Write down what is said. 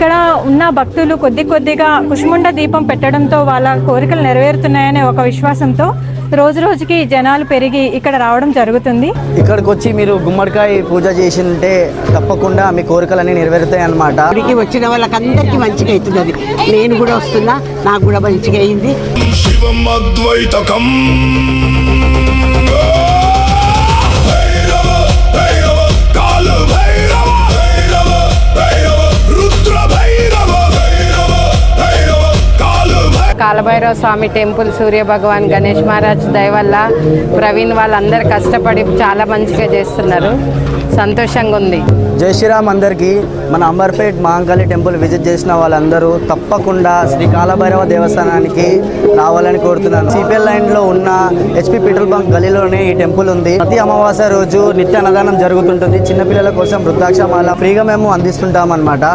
ఇక్కడ ఉన్న భక్తులు కొద్దిగా కుష్ముండ దీపం పెట్టడంతో వాళ్ళ కోరికలు నెరవేరుతున్నాయనే ఒక విశ్వాసంతో రోజు రోజుకి జనాలు పెరిగి ఇక్కడ రావడం జరుగుతుంది. ఇక్కడికి వచ్చి మీరు గుమ్మడికాయ పూజ చేసింటే తప్పకుండా మీ కోరికలన్నీ నెరవేరుతాయి అన్నమాట. ఇక్కడికి వచ్చిన వాళ్ళకందరికీ మంచిగా అవుతుంది. నేను కూడా వస్తున్నా, నాకు కూడా మంచిగా అయింది. శివం అద్వైతకం కాలభైరవ స్వామి టెంపుల్, సూర్య భగవాన్, గణేష్ మహారాజ్ దయ వల్ల ప్రవీణ్ వాళ్ళందరూ కష్టపడి చాలా మంచిగా చేస్తున్నారు. సంతోషంగా ఉంది. జై శ్రీరామ్. అందరికీ మన అంబర్పేట్ మహంకాళి టెంపుల్ విజిట్ చేసిన వాళ్ళందరూ తప్పకుండా శ్రీ కాలభైరవ దేవస్థానానికి రావాలని కోరుతున్నాను. సిపిఎల్ లైన్లో ఉన్న HP పెట్రోల్ బంక్ గలీలోనే ఈ టెంపుల్ ఉంది. ప్రతి అమావాస్య రోజు నిత్య అన్నదానం జరుగుతుంటుంది. చిన్నపిల్లల కోసం వృద్ధాక్షమాల ఫ్రీగా మేము అందిస్తుంటాం అన్నమాట.